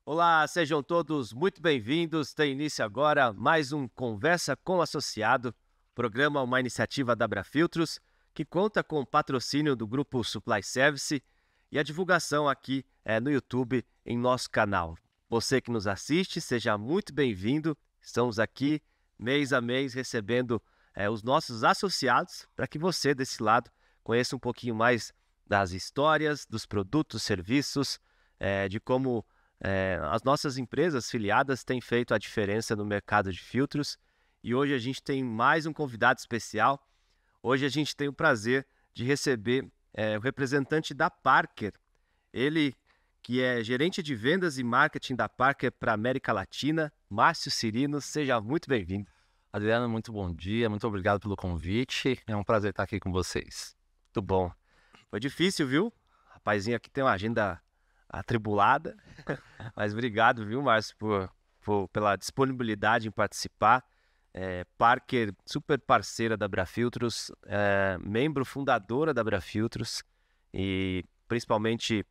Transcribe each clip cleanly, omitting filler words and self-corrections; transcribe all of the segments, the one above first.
Olá, sejam todos muito bem-vindos. Tem início agora mais um Conversa com o Associado, programa uma iniciativa da Abrafiltros, que conta com o patrocínio do Grupo Supply Service e a divulgação aqui no YouTube em nosso canal. Você que nos assiste, seja muito bem-vindo. Estamos aqui mês a mês recebendo os nossos associados para que você desse lado conheça um pouquinho mais das histórias, dos produtos, serviços, de como as nossas empresas filiadas têm feito a diferença no mercado de filtros e hoje a gente tem mais um convidado especial. Hoje a gente tem o prazer de receber o representante da Parker, ele que é gerente de vendas e marketing da Parker para a América Latina, Márcio Cirino. Seja muito bem-vindo. Adriano, muito bom dia, muito obrigado pelo convite. É um prazer estar aqui com vocês. Muito bom. Foi difícil, viu? Rapazinho aqui tem uma agenda atribulada, mas obrigado, viu, Márcio, pela disponibilidade em participar. Parker, super parceira da Abrafiltros, membro fundadora da Abrafiltros e principalmente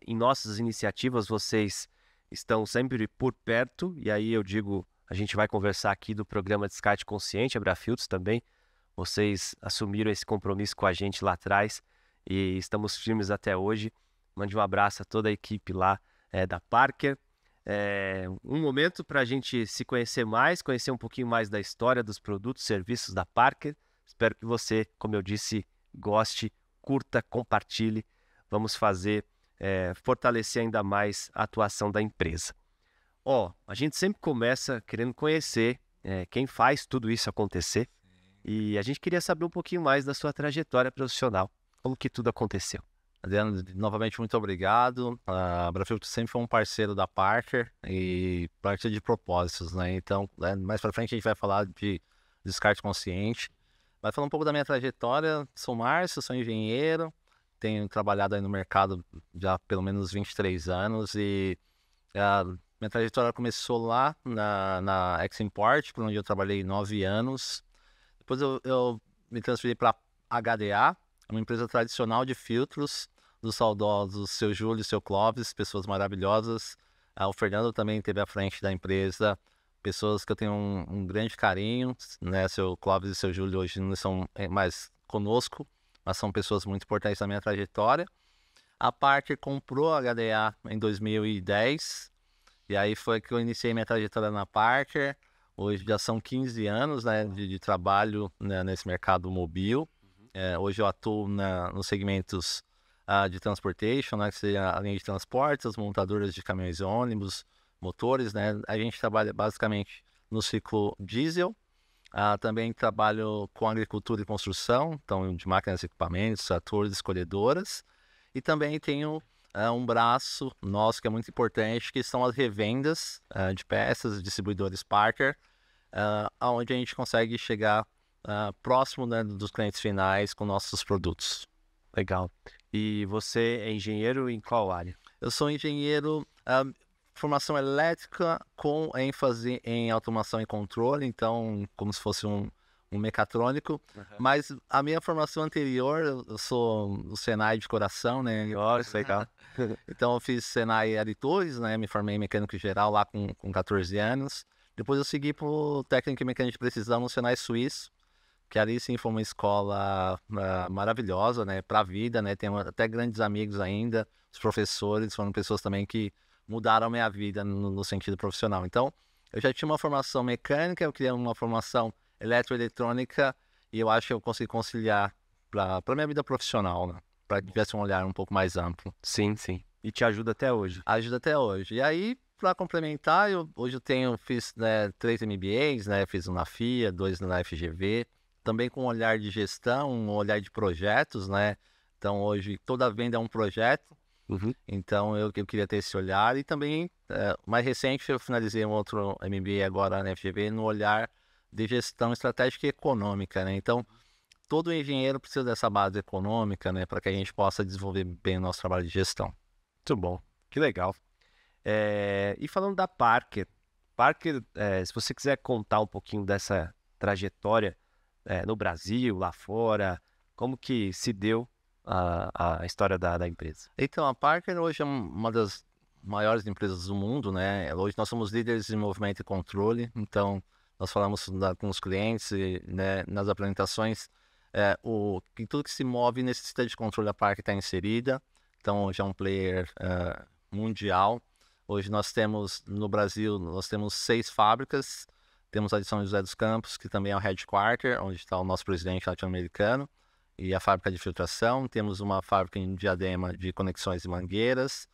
em nossas iniciativas vocês estão sempre por perto, e aí eu digo, a gente vai conversar aqui do programa Descarte Consciente, Abrafiltros também. Vocês assumiram esse compromisso com a gente lá atrás e estamos firmes até hoje. Mande um abraço a toda a equipe lá da Parker. Um momento para a gente se conhecer mais, conhecer um pouquinho mais da história dos produtos e serviços da Parker. Espero que você, como eu disse, goste, curta, compartilhe. Vamos fortalecer ainda mais a atuação da empresa. A gente sempre começa querendo conhecer quem faz tudo isso acontecer. E a gente queria saber um pouquinho mais da sua trajetória profissional, como que tudo aconteceu. Adriano, novamente muito obrigado. A Abrafiltros sempre foi um parceiro da Parker e parceiro de propósitos, né? Então, mais para frente a gente vai falar de descarte consciente. Vai falar um pouco da minha trajetória. Sou Márcio, sou engenheiro, tenho trabalhado aí no mercado já há pelo menos 23 anos e a minha trajetória começou lá na Ex-Import, por onde eu trabalhei 9 anos. Depois eu me transferi para HDA, uma empresa tradicional de filtros, dos saudosos seu Júlio e seu Clóvis, pessoas maravilhosas. O Fernando também esteve à frente da empresa, pessoas que eu tenho um grande carinho, né? Seu Clóvis e seu Júlio hoje não são mais conosco, mas são pessoas muito importantes na minha trajetória. A Parker comprou a HDA em 2010, e aí foi que eu iniciei minha trajetória na Parker. Hoje já são 15 anos, né, de trabalho, né, nesse mercado mobil. Hoje eu atuo nos segmentos de transportation, né, que seria a linha de transportes, as montadoras de caminhões e ônibus, motores, né. A gente trabalha basicamente no ciclo diesel. Também trabalho com agricultura e construção, então de máquinas e equipamentos, tratores, escolhedoras. E também tenho um braço nosso que é muito importante, que são as revendas de peças, distribuidores Parker, onde a gente consegue chegar próximo, né, dos clientes finais com nossos produtos. Legal. E você é engenheiro em qual área? Eu sou engenheiro, formação elétrica com ênfase em automação e controle, então como se fosse um mecatrônico. Uhum. Mas a minha formação anterior, eu sou o Senai de coração, né? Nossa, legal. Então eu fiz Senai Aritores, né? Me formei em mecânico geral lá com 14 anos. Depois eu segui para o técnico em mecânica de precisão no Senai Suíço, que ali sim foi uma escola maravilhosa, né? Para a vida, né? Tenho até grandes amigos ainda. Os professores foram pessoas também que mudaram a minha vida no sentido profissional. Então, eu já tinha uma formação mecânica, eu queria uma formação eletroeletrônica e eu acho que eu consegui conciliar para a minha vida profissional, né? Para que tivesse um olhar um pouco mais amplo. Sim, sim. E te ajuda até hoje. Ajuda até hoje. E aí, para complementar, hoje eu fiz 3 MBAs, né? Fiz um na FIA, 2 na FGV, também com um olhar de gestão, um olhar de projetos, né? Então, hoje, toda venda é um projeto. Uhum. Então, eu queria ter esse olhar. E também, mais recente, eu finalizei um outro MBA agora na FGV, no olhar de gestão estratégica e econômica, né? Então, todo engenheiro precisa dessa base econômica, né? Para que a gente possa desenvolver bem o nosso trabalho de gestão. Muito bom, que legal. E falando da Parker, se você quiser contar um pouquinho dessa trajetória no Brasil, lá fora, como que se deu a história da empresa? Então, a Parker hoje é uma das maiores empresas do mundo, né? Hoje nós somos líderes em movimento e controle, então nós falamos com os clientes, e, né, nas apresentações, que tudo que se move necessita de controle, a Parker está inserida, então hoje é um player mundial. Hoje nós temos, no Brasil, nós temos 6 fábricas, temos a de São José dos Campos, que também é o headquarter, onde está o nosso presidente latino-americano, e a fábrica de filtração. Temos uma fábrica em Diadema de conexões e mangueiras.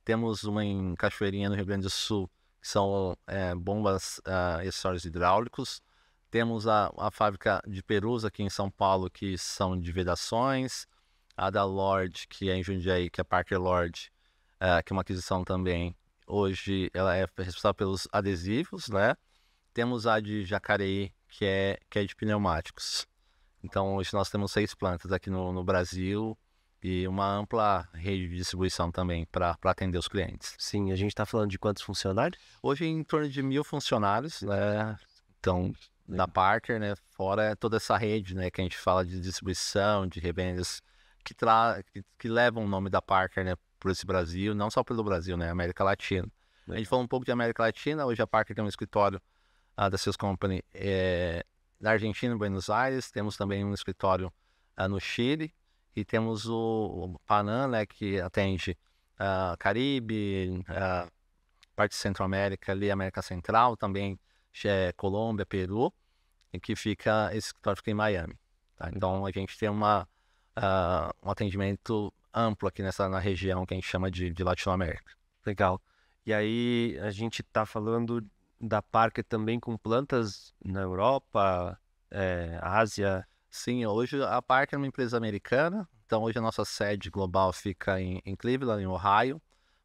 Temos uma em Cachoeirinha, no Rio Grande do Sul, que são bombas e acessórios hidráulicos. Temos a fábrica de Perus aqui em São Paulo, que são de vedações. A da Lord, que é em Jundiaí, que é a Parker Lord, que é uma aquisição também. Hoje ela é responsável pelos adesivos, né? Temos a de Jacareí, que é de pneumáticos. Então, hoje nós temos 6 plantas aqui no Brasil e uma ampla rede de distribuição também para atender os clientes. Sim, a gente está falando de quantos funcionários? Hoje, em torno de 1.000 funcionários, né? Então, da Parker, né? Fora toda essa rede, né? Que a gente fala de distribuição, de revendas, que levam o nome da Parker, né? Por esse Brasil, não só pelo Brasil, né? América Latina. A gente falou um pouco de América Latina. Hoje a Parker tem um escritório da Sales Company na Argentina, em Buenos Aires. Temos também um escritório no Chile. E temos o Panam, né, que atende Caribe, parte de Centro-América, ali, América Central, também Colômbia, Peru, e que esse escritório fica em Miami. Tá? Então a gente tem um atendimento amplo aqui na região que a gente chama de Latinoamérica. Legal. E aí a gente está falando da Parker também com plantas na Europa, Ásia. Sim, hoje a Parker é uma empresa americana, então hoje a nossa sede global fica em Cleveland, em Ohio,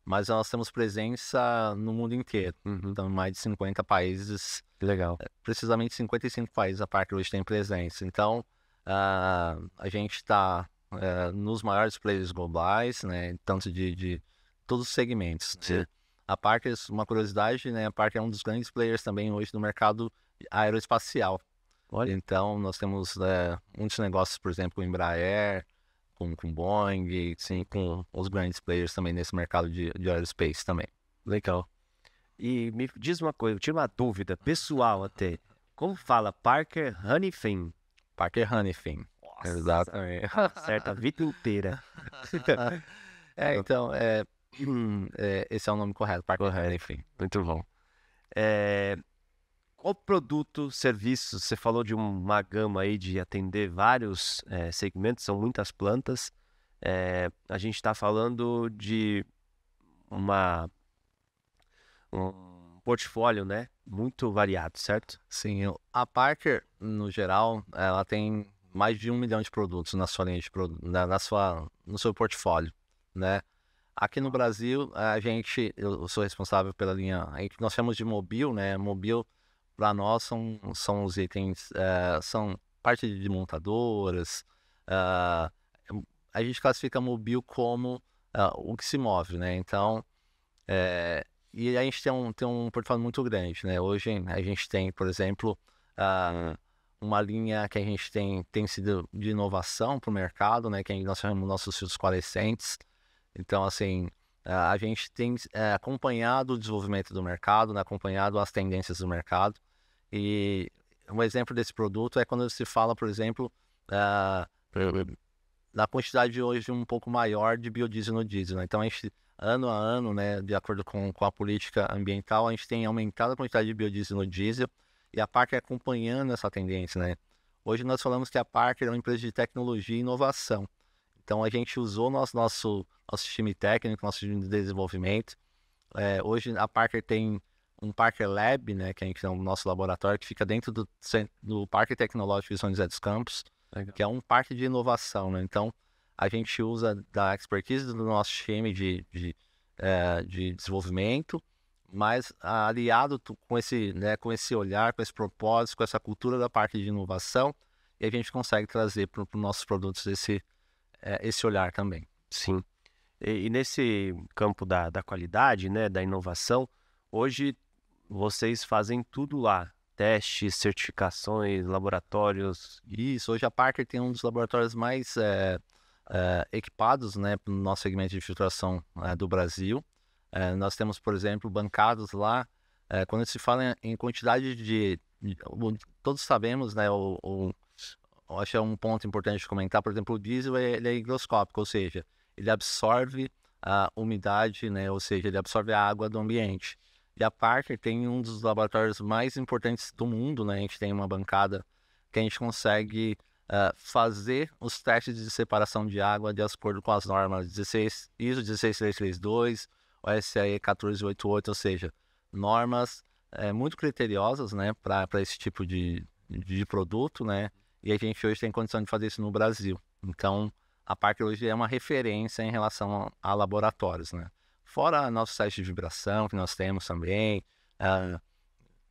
mas nós temos presença no mundo inteiro, então em mais de 50 países. Legal. Precisamente 55 países a Parker hoje tem presença, então a gente está nos maiores players globais, né, tanto de todos os segmentos. Né? A Parker, uma curiosidade, né, a Parker é um dos grandes players também hoje no mercado aeroespacial. Olha. Então, nós temos muitos negócios, por exemplo, com Embraer, com Boeing, sim, com os grandes players também nesse mercado de aerospace também. Legal. E me diz uma coisa, eu tive uma dúvida pessoal até. Como fala Parker Hannifin? Parker Hannifin. Exatamente. Certo, a vida inteira. Então, esse é o nome correto, Parker Hannifin. Muito bom. Qual produto, serviço? Você falou de uma gama aí de atender vários segmentos, são muitas plantas. A gente está falando de um portfólio, né, muito variado, certo? Sim, a Parker, no geral, ela tem mais de 1 milhão de produtos na sua linha de no seu portfólio, né? Aqui no Brasil, eu sou responsável pela linha, nós chamamos de Mobil, né? Mobil, para nós, são os itens, são parte de montadoras. A gente classifica Mobil como o que se move, né? Então, e a gente tem um portfólio muito grande, né? Hoje a gente tem, por exemplo, uma linha que a gente tem sido de inovação para o mercado, né? Que nós chamamos nossos filtros coalescentes. Então, assim, a gente tem acompanhado o desenvolvimento do mercado, né? Acompanhado as tendências do mercado. E um exemplo desse produto é quando se fala, por exemplo, na quantidade hoje um pouco maior de biodiesel no diesel, né? Então, a gente, ano a ano, né, de acordo com a política ambiental, a gente tem aumentado a quantidade de biodiesel no diesel e a Parker acompanhando essa tendência, né? Hoje nós falamos que a Parker é uma empresa de tecnologia e inovação. Então, a gente usou nosso time técnico, nosso time de desenvolvimento. Hoje, a Parker tem um Parker Lab, né, que é o nosso laboratório, que fica dentro do Parque Tecnológico de São José dos Campos, legal, que é um parque de inovação, né? Então, a gente usa da expertise do nosso time de desenvolvimento, mas aliado com esse olhar, com esse propósito, com essa cultura da parte de inovação, e a gente consegue trazer para os nossos produtos esse olhar também. Sim. E nesse campo da qualidade, né, da inovação, hoje vocês fazem tudo lá. Testes, certificações, laboratórios. Isso, hoje a Parker tem um dos laboratórios mais equipados, né, no nosso segmento de filtração do Brasil. Nós temos, por exemplo, bancadas lá, quando se fala em quantidade todos sabemos, né, eu acho que é um ponto importante de comentar, por exemplo, o diesel ele é higroscópico, ou seja, ele absorve a umidade, né, ou seja, ele absorve a água do ambiente. E a Parker tem um dos laboratórios mais importantes do mundo, né, a gente tem uma bancada que a gente consegue fazer os testes de separação de água de acordo com as normas 16, ISO 16332, OSAE 1488, ou seja, normas muito criteriosas, né, para esse tipo de produto, né, e a gente hoje tem condição de fazer isso no Brasil. Então, a Parker hoje é uma referência em relação a laboratórios, né. Fora nossos testes de vibração que nós temos também,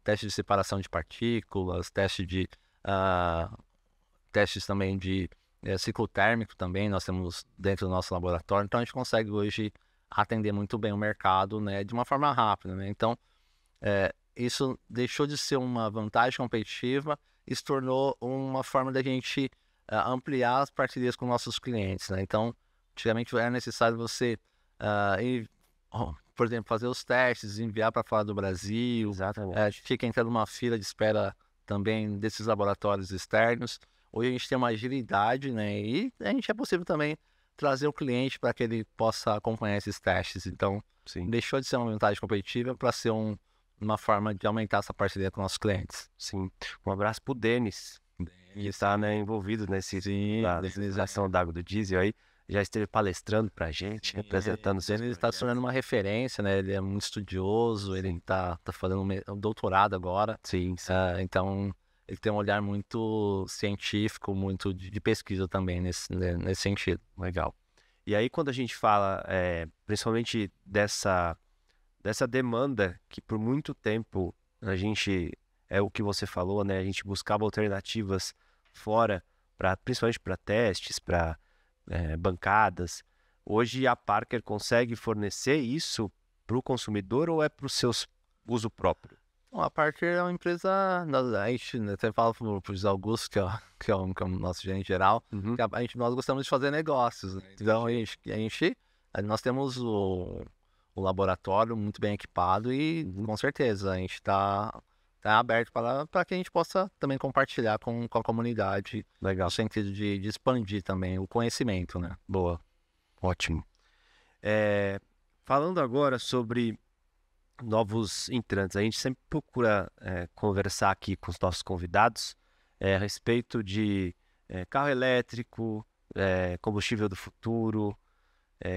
teste de separação de partículas, testes também de ciclo térmico também, nós temos dentro do nosso laboratório, então a gente consegue hoje atender muito bem o mercado, né, de uma forma rápida, né? Então, isso deixou de ser uma vantagem competitiva e se tornou uma forma da gente ampliar as parcerias com nossos clientes, né? Então, antigamente era necessário você, por exemplo, fazer os testes, enviar para fora do Brasil, tinha que entrar numa fila de espera também desses laboratórios externos. Hoje a gente tem uma agilidade, né? E a gente é possível também trazer o cliente para que ele possa acompanhar esses testes. Então, Sim. Deixou de ser uma vantagem competitiva para ser uma forma de aumentar essa parceria com nossos clientes. Sim. Um abraço pro Denis, que está, né, envolvido nesse da utilização da água do diesel aí. Já esteve palestrando pra gente, representando seus Ele está se tornando uma referência, né? Ele é muito estudioso, ele está fazendo um doutorado agora. Sim. Então, ele tem um olhar muito científico, muito de pesquisa também nesse sentido. Legal. E aí, quando a gente fala, principalmente dessa demanda, que por muito tempo a gente, é o que você falou, né? A gente buscava alternativas fora, principalmente para testes, para bancadas. Hoje a Parker consegue fornecer isso para o consumidor ou é para o seu uso próprio? Bom, a Parker é uma empresa, a gente até fala para o José Augusto, que é o nosso gerente geral, que nós gostamos de fazer negócios, né? Então nós temos o laboratório muito bem equipado e com certeza a gente está aberto para que a gente possa também compartilhar com a comunidade. Legal. No sentido de expandir também o conhecimento, né? Boa, ótimo. Falando agora sobre novos entrantes, a gente sempre procura conversar aqui com os nossos convidados a respeito de carro elétrico, combustível do futuro,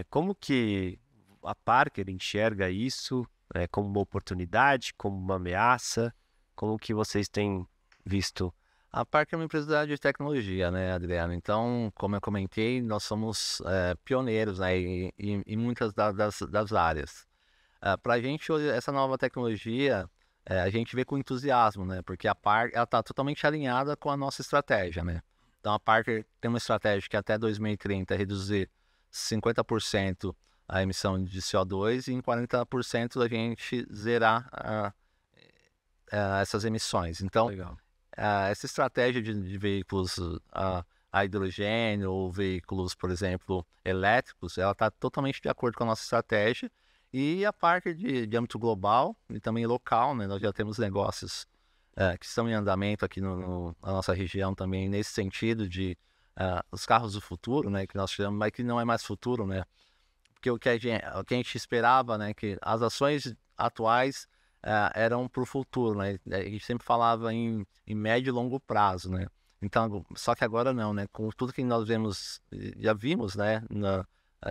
como que a Parker enxerga isso como uma oportunidade, como uma ameaça, como que vocês têm visto? A Parker é uma empresa de tecnologia, né, Adriano? Então, como eu comentei, nós somos pioneiros, né, em muitas das áreas. Para a gente, hoje, essa nova tecnologia, a gente vê com entusiasmo, né? Porque a Parker está totalmente alinhada com a nossa estratégia, né? Então, a Parker tem uma estratégia que até 2030 reduzir 50% a emissão de CO2 e em 40% a gente zerar essas emissões. Então, Legal. Essa estratégia de veículos a hidrogênio ou veículos, por exemplo, elétricos, ela está totalmente de acordo com a nossa estratégia. E a parte de âmbito global e também local, né? Nós já temos negócios que estão em andamento aqui na nossa região também, nesse sentido de os carros do futuro, né? Que nós chamamos, mas que não é mais futuro, né? Porque o que a gente esperava, né? Que as ações atuais eram para o futuro, né? A gente sempre falava em médio e longo prazo, né? Então, só que agora não, né? Com tudo que nós já vimos, né?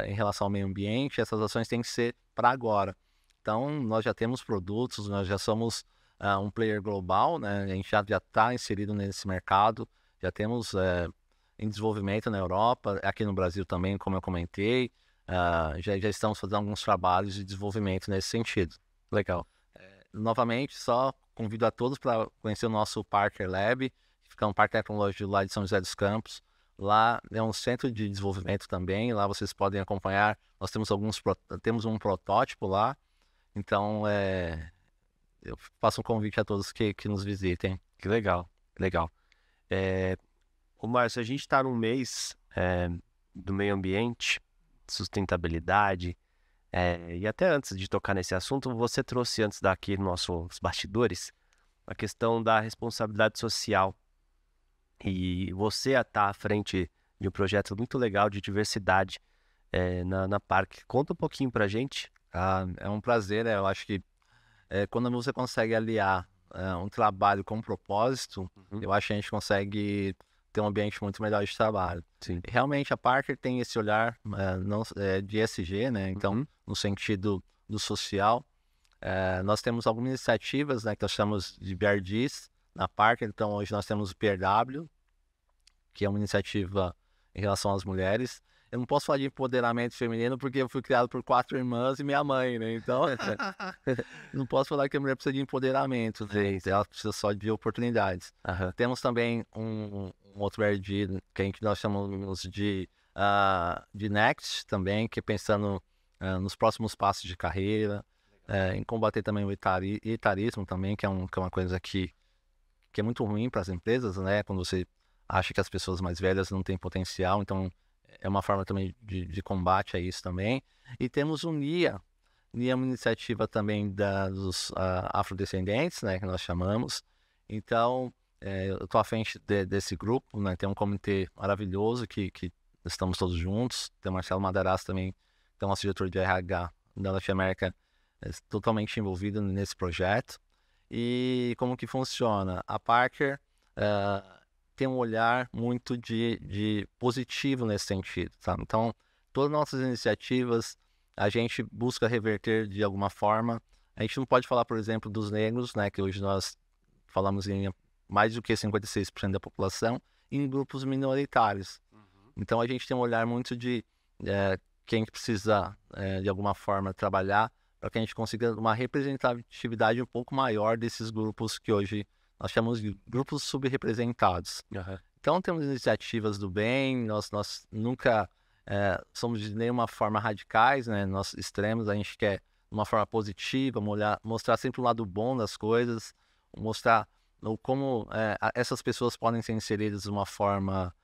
Em relação ao meio ambiente, essas ações têm que ser para agora. Então, nós já temos produtos, nós já somos um player global, né? A gente já está inserido nesse mercado, já temos em desenvolvimento na Europa, aqui no Brasil também, como eu comentei, já estamos fazendo alguns trabalhos de desenvolvimento nesse sentido. Legal. Novamente, só convido a todos para conhecer o nosso Parker Lab, que fica um parque tecnológico lá de São José dos Campos. Lá é um centro de desenvolvimento também, lá vocês podem acompanhar, nós temos temos um protótipo lá, então eu faço um convite a todos que nos visitem. Que legal, legal. Ô Márcio, a gente está num mês do meio ambiente, sustentabilidade, E até antes de tocar nesse assunto, você trouxe antes daqui nossos bastidores a questão da responsabilidade social. E você está à frente de um projeto muito legal de diversidade na Parque. Conta um pouquinho pra gente. É um prazer, eu acho que quando você consegue aliar um trabalho com um propósito, Uhum. eu acho que a gente consegue ter um ambiente muito melhor de trabalho. Sim. E realmente a Parker tem esse olhar não, de ESG, né? Então, Uhum. no sentido do social, nós temos algumas iniciativas, né, que nós chamamos de BRDs na Parker. Então, hoje nós temos o PRW, que é uma iniciativa em relação às mulheres. Eu não posso falar de empoderamento feminino porque eu fui criado por 4 irmãs e minha mãe, né? Então, não posso falar que a mulher precisa de empoderamento, né? Ela precisa só de oportunidades. Aham. Temos também um outro RD que nós chamamos de Next também, que é pensando nos próximos passos de carreira, em combater também o etarismo também, que é uma coisa que é muito ruim para as empresas, né? Quando você acha que as pessoas mais velhas não têm potencial, então é uma forma também de combate a isso também. E temos o NIA. NIA é uma iniciativa também dos afrodescendentes, né, que nós chamamos. Então, eu estou à frente desse grupo, né? Tem um comitê maravilhoso que estamos todos juntos. Tem o Marcelo Madarazzo também, que é o nosso diretor de RH da Latin America, totalmente envolvido nesse projeto. E como que funciona? A Parker tem um olhar muito de positivo nesse sentido, sabe? Então, todas as nossas iniciativas, a gente busca reverter de alguma forma. A gente não pode falar, por exemplo, dos negros, né? Que hoje nós falamos em mais do que 56% da população, em grupos minoritários. Então, a gente tem um olhar muito de quem precisa, de alguma forma, trabalhar para que a gente consiga uma representatividade um pouco maior desses grupos que hoje nós chamamos de grupos subrepresentados. Aham. Então, temos iniciativas do bem, nós nunca somos de nenhuma forma radicais, né? Nós extremos, a gente quer uma forma positiva, mostrar sempre o lado bom das coisas, mostrar como essas pessoas podem ser inseridas de uma forma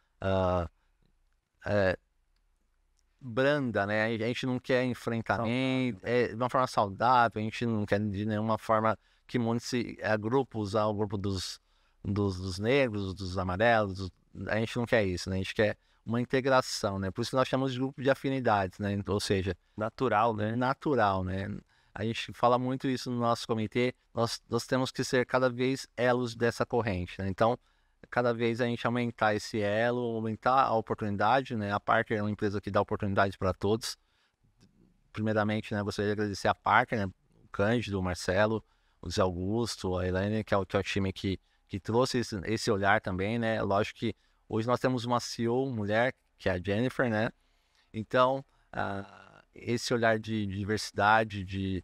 branda, né? A gente não quer enfrentamento, de uma forma saudável, a gente não quer de nenhuma forma que monte grupos, o grupo dos negros, dos amarelos, a gente não quer isso, né? A gente quer uma integração, né? Por isso que nós chamamos de grupo de afinidades, né? Ou seja, Natural, né? natural, né? A gente fala muito isso no nosso comitê, nós temos que ser cada vez elos dessa corrente, né? Então, cada vez a gente aumentar esse elo, aumentar a oportunidade, né? A Parker é uma empresa que dá oportunidade para todos. Primeiramente, né, gostaria de agradecer a Parker, né? O Cândido, o Marcelo, o Zé Augusto, a Elaine, que é o time que trouxe esse olhar também, né? Lógico que hoje nós temos uma CEO mulher, que é a Jennifer, né? Então, esse olhar de diversidade, de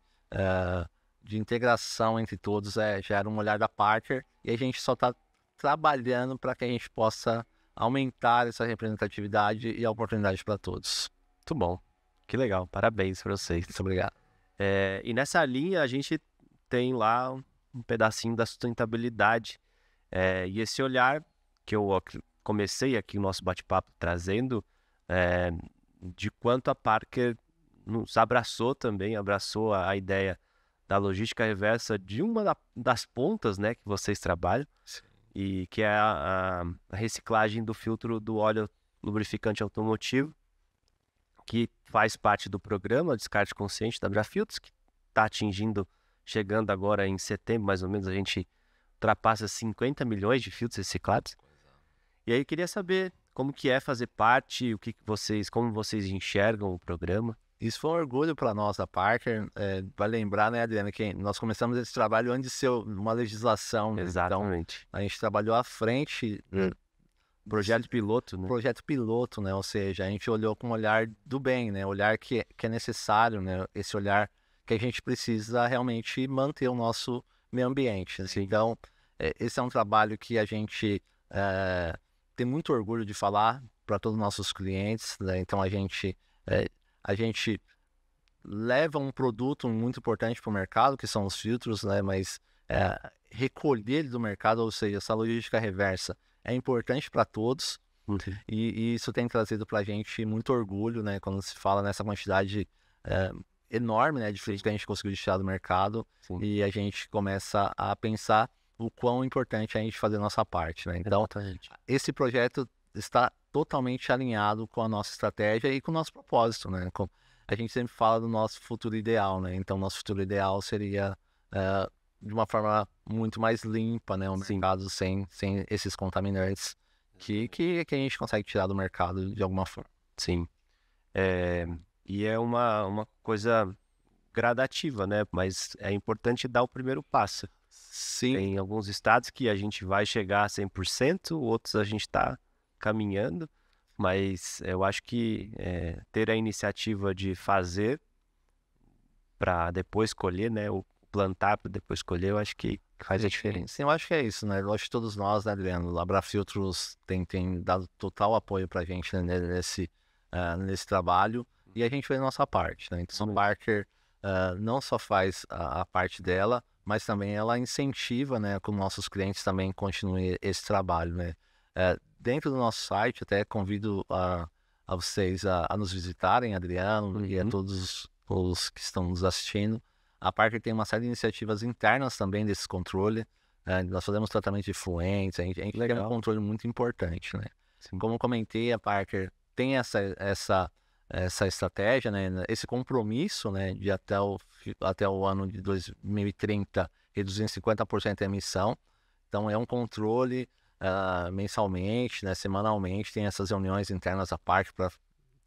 integração entre todos já era um olhar da Parker, e a gente só está trabalhando para que a gente possa aumentar essa representatividade e a oportunidade para todos. Muito bom. Que legal. Parabéns para vocês. Muito obrigado. E nessa linha a gente tem lá um pedacinho da sustentabilidade. E esse olhar que eu comecei aqui o nosso bate-papo trazendo, de quanto a Parker nos abraçou também, abraçou a ideia da logística reversa de uma das pontas, né, que vocês trabalham. Sim. E que é a reciclagem do filtro do óleo lubrificante automotivo, que faz parte do programa Descarte Consciente da Brafilters, que está chegando agora em setembro, mais ou menos, a gente ultrapassa 50 milhões de filtros reciclados. E aí eu queria saber como que é fazer parte, como vocês enxergam o programa. Isso foi um orgulho para nós da Parker. Vai lembrar, né, Adriana, que nós começamos esse trabalho antes de ser uma legislação. Né? Exatamente. Então, a gente trabalhou à frente. Projeto piloto, né? Projeto piloto, né? Ou seja, a gente olhou com um olhar do bem, né? Olhar que é necessário, né? Esse olhar que a gente precisa realmente manter o nosso meio ambiente. Assim. Então, esse é um trabalho que a gente tem muito orgulho de falar para todos os nossos clientes, né? Então, a gente leva um produto muito importante para o mercado, que são os filtros, né? Mas recolher ele do mercado, ou seja, essa logística reversa, é importante para todos. E isso tem trazido para a gente muito orgulho, né? Quando se fala nessa quantidade enorme, né, de frutos que a gente conseguiu tirar do mercado. Sim. E a gente começa a pensar o quão importante é a gente fazer a nossa parte, né? Então, esse projeto está totalmente alinhado com a nossa estratégia e com o nosso propósito, né? A gente sempre fala do nosso futuro ideal, né? Então, nosso futuro ideal seria de uma forma muito mais limpa, né? Um mercado sem esses contaminantes que a gente consegue tirar do mercado de alguma forma. Sim. E é uma coisa gradativa, né? Mas é importante dar o primeiro passo. Sim. Tem alguns estados que a gente vai chegar a 100%, outros a gente está caminhando, mas eu acho que ter a iniciativa de fazer para depois colher, né? O plantar para depois colher, eu acho que faz a diferença. Sim, eu acho que é isso, né? Eu acho que todos nós, né, Adriano, a Abrafiltros tem dado total apoio para a gente, né, nesse trabalho, e a gente fez a nossa parte, né? Então, a Parker não só faz a parte dela, mas também ela incentiva, né, que os nossos clientes também continuem esse trabalho, né? Dentro do nosso site, até convido a vocês a nos visitarem, Adriano, e a todos os que estão nos assistindo. A Parker tem uma série de iniciativas internas também desse controle. Nós fazemos tratamento de efluentes, a gente tem um controle muito importante, né? Sim. Como eu comentei, a Parker tem essa estratégia, né? Esse compromisso, né, de até o ano de 2030 reduzir em 50% a emissão. Então, é um controle mensalmente, né, semanalmente, tem essas reuniões internas da Parker para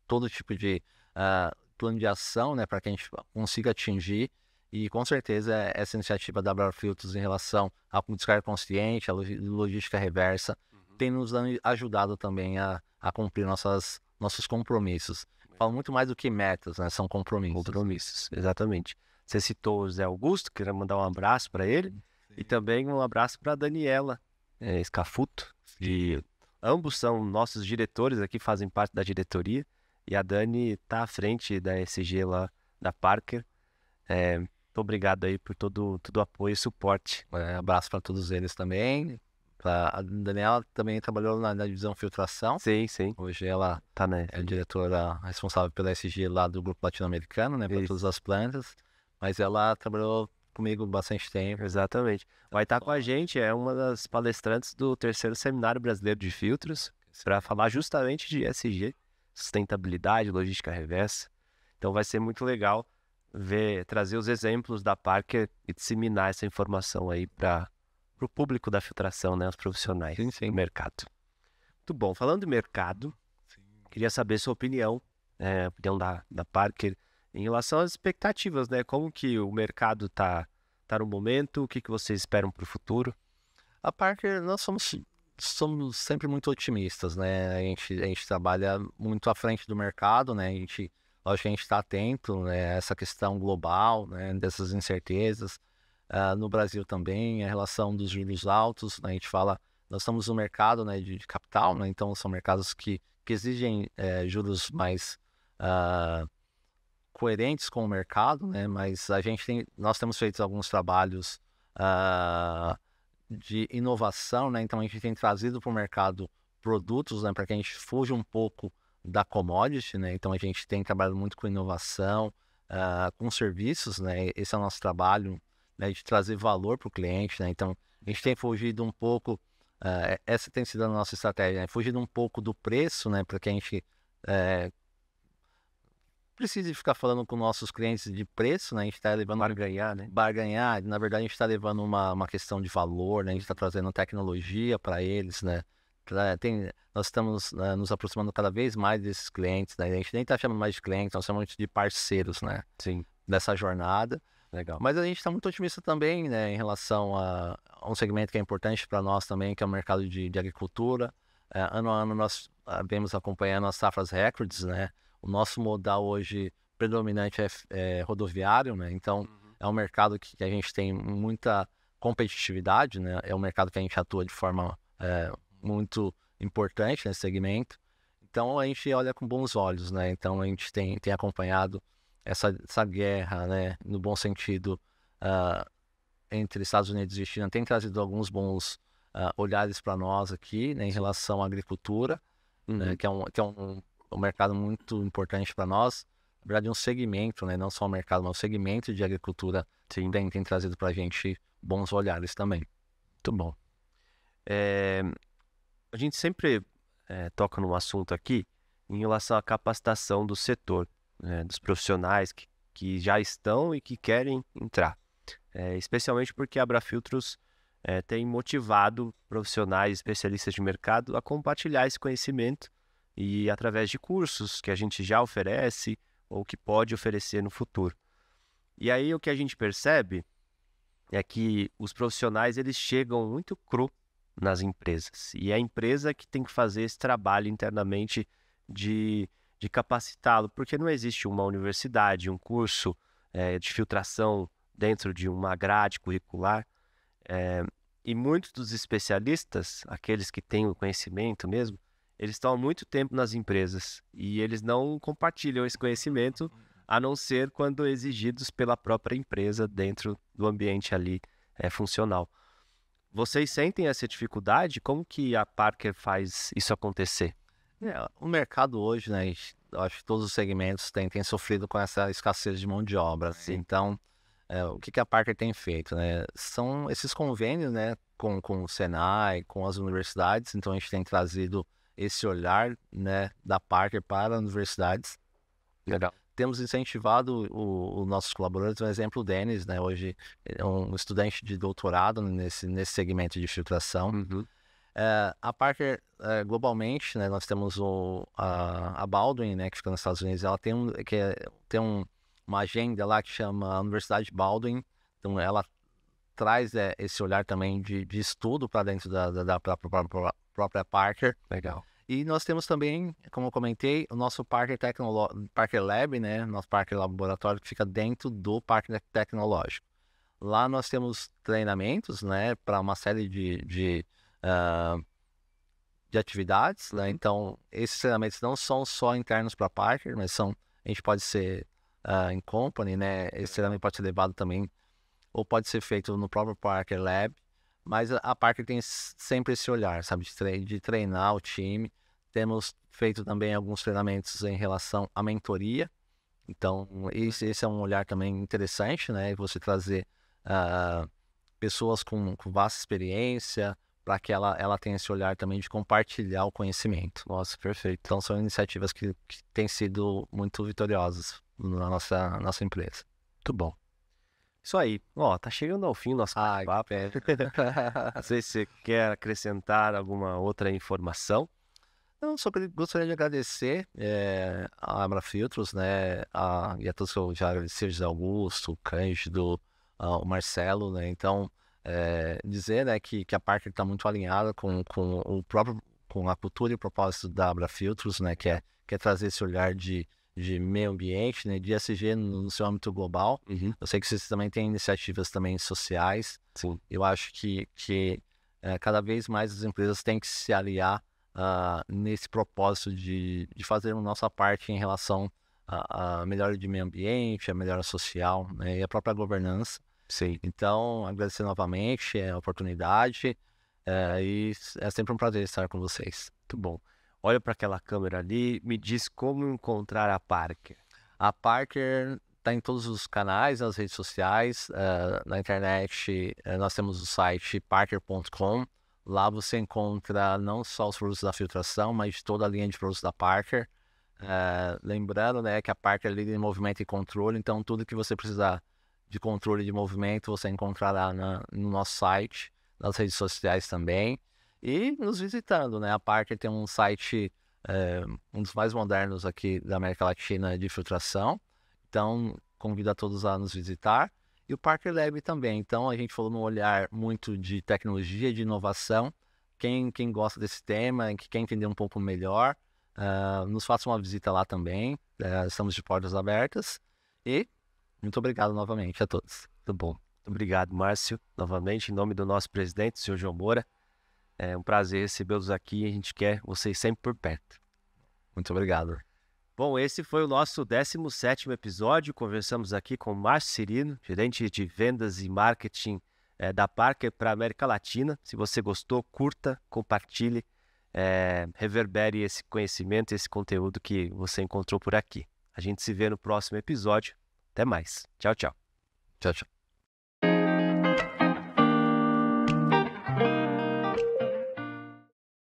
todo tipo de plano de ação, né, para que a gente consiga atingir. E com certeza essa iniciativa da Abrafiltros em relação à descarga consciente, à logística reversa, tem nos ajudado também a cumprir nossos compromissos. Falo muito mais do que metas, né? São compromissos. Compromissos, exatamente. Você citou o Zé Augusto, queria mandar um abraço para ele. Sim. E também um abraço para a Daniela Scafuto. E ambos são nossos diretores aqui, fazem parte da diretoria. E a Dani está à frente da ESG lá da Parker. Muito obrigado aí por todo o apoio e suporte. Abraço para todos eles também. A Daniela também trabalhou na divisão filtração. Sim, sim. Hoje ela é a diretora responsável pela ESG lá do grupo latino-americano, né? Para todas as plantas. Mas ela trabalhou comigo bastante tempo. Exatamente. Vai estar com a gente, é uma das palestrantes do 3º Seminário Brasileiro de Filtros, para falar justamente de ESG, sustentabilidade, logística reversa. Então vai ser muito legal trazer os exemplos da Parker e disseminar essa informação aí para o público da filtração, né, os profissionais do mercado. Muito bom. Falando de mercado, queria saber sua opinião, a opinião da Parker em relação às expectativas, né? Como que o mercado tá no momento, o que vocês esperam para o futuro? A Parker, nós somos sempre muito otimistas, né? A gente trabalha muito à frente do mercado, né? Lógico que a gente está atento, né, a essa questão global, né, dessas incertezas. No Brasil também, a relação dos juros altos, né, a gente fala, nós estamos no mercado, né, de capital, né, então são mercados que exigem juros mais coerentes com o mercado, né, mas nós temos feito alguns trabalhos de inovação, né, então a gente tem trazido para o mercado produtos, né, para que a gente fuja um pouco da commodity, né? Então a gente tem trabalhado muito com inovação, com serviços, né? Esse é o nosso trabalho, né, de trazer valor para o cliente, né? Então a gente tem fugido um pouco, essa tem sido a nossa estratégia, né? Fugido um pouco do preço, né? Para que a gente precise ficar falando com nossos clientes de preço, né? A gente está levando barganhar, né? Barganhar, na verdade a gente está levando uma questão de valor, né? A gente está trazendo tecnologia para eles, né? Nós estamos nos aproximando cada vez mais desses clientes, né? A gente nem está chamando mais de clientes, nós chamamos de parceiros, né? Sim. Dessa jornada. Legal. Mas a gente está muito otimista também, né? Em relação a um segmento que é importante para nós também, que é o mercado de agricultura. Ano a ano nós vemos acompanhando as safras recordes, né? O nosso modal hoje predominante é rodoviário, né? Então é um mercado que a gente tem muita competitividade, né? É um mercado que a gente atua de forma muito importante nesse segmento. Então a gente olha com bons olhos, né? Então a gente tem acompanhado essa guerra, né? No bom sentido, entre Estados Unidos e China, tem trazido alguns bons olhares para nós aqui, né? Em relação à agricultura, né? Que é um mercado muito importante para nós. na verdade, um segmento, né? Não só o mercado, mas um segmento de agricultura tem trazido para a gente bons olhares também. Muito bom. A gente sempre toca num assunto aqui em relação à capacitação do setor, né, dos profissionais que já estão e que querem entrar. Especialmente porque a Abrafiltros tem motivado profissionais, especialistas de mercado a compartilhar esse conhecimento e através de cursos que a gente já oferece ou que pode oferecer no futuro. E aí o que a gente percebe é que os profissionais eles chegam muito cru nas empresas. E é a empresa que tem que fazer esse trabalho internamente de capacitá-lo, porque não existe uma universidade, um curso de filtração dentro de uma grade curricular. E muitos dos especialistas, aqueles que têm o conhecimento mesmo, eles estão há muito tempo nas empresas e eles não compartilham esse conhecimento, a não ser quando exigidos pela própria empresa dentro do ambiente ali funcional. Vocês sentem essa dificuldade? Como que a Parker faz isso acontecer? O mercado hoje, né, eu acho que todos os segmentos têm sofrido com essa escassez de mão de obra. Sim. Então, o que a Parker tem feito, né? São esses convênios, né, com o Senai, com as universidades. Então, a gente tem trazido esse olhar, né, da Parker para as universidades. Legal. Temos incentivado os nossos colaboradores, por exemplo, o Denis, né, hoje é um estudante de doutorado nesse segmento de filtração. Uhum. A Parker, globalmente, né, nós temos a Baldwin, né, que fica nos Estados Unidos, ela tem, uma agenda lá que chama Universidade Baldwin, então ela traz esse olhar também de estudo para dentro da própria Parker. Legal. E nós temos também, como eu comentei, o nosso Parker Lab, né, nosso Parker Laboratório, que fica dentro do Parque Tecnológico. Lá nós temos treinamentos, né, para uma série de atividades, né? Então, esses treinamentos não são só internos para a Parker, mas a gente pode ser em company, né? Esse treinamento pode ser levado também, ou pode ser feito no próprio Parker Lab, mas a Parker tem sempre esse olhar, sabe, de treinar o time. Temos feito também alguns treinamentos em relação à mentoria. Então, esse é um olhar também interessante, né? Você trazer pessoas com vasta experiência, para que ela tenha esse olhar também de compartilhar o conhecimento. Nossa, perfeito. Então, são iniciativas que têm sido muito vitoriosas na nossa empresa. Muito bom. Isso aí. Ó, tá chegando ao fim o nosso papo. Não sei se você quer acrescentar alguma outra informação. Eu só gostaria de agradecer a Abrafiltros, né, e a todos que eu já agradeci, José Augusto, o Cândido, o Marcelo, né, então dizer, né, que a Parker está muito alinhada com a cultura e o propósito da Abrafiltros, né, que é trazer esse olhar de meio ambiente, né, de ESG no seu âmbito global. Uhum. Eu sei que vocês também têm iniciativas também sociais. Sim. Eu acho que cada vez mais as empresas têm que se aliar nesse propósito de fazer a nossa parte em relação à melhora de meio ambiente, a melhora social, né, e a própria governança. Sim. Então, agradecer novamente a oportunidade e é sempre um prazer estar com vocês. Muito bom. Olha para aquela câmera ali, me diz como encontrar a Parker. A Parker está em todos os canais, nas redes sociais, na internet. Nós temos o site parker.com. Lá você encontra não só os produtos da filtração, mas toda a linha de produtos da Parker. Lembrando, né, que a Parker é líder em movimento e controle, então tudo que você precisar de controle de movimento você encontrará no nosso site, nas redes sociais também. E nos visitando, né? A Parker tem um site, um dos mais modernos aqui da América Latina de filtração. Então, convido a todos a nos visitar. E o Parker Lab também. Então, a gente falou num olhar muito de tecnologia, de inovação. Quem gosta desse tema e que quer entender um pouco melhor, nos faça uma visita lá também. Estamos de portas abertas. E muito obrigado novamente a todos. Muito bom. Muito obrigado, Márcio, novamente, em nome do nosso presidente, o senhor João Moura. É um prazer recebê-los aqui e a gente quer vocês sempre por perto. Muito obrigado. Bom, esse foi o nosso 17º episódio. Conversamos aqui com o Márcio Cirino, gerente de vendas e marketing da Parker para a América Latina. Se você gostou, curta, compartilhe, reverbere esse conhecimento, esse conteúdo que você encontrou por aqui. A gente se vê no próximo episódio. Até mais. Tchau, tchau. Tchau, tchau.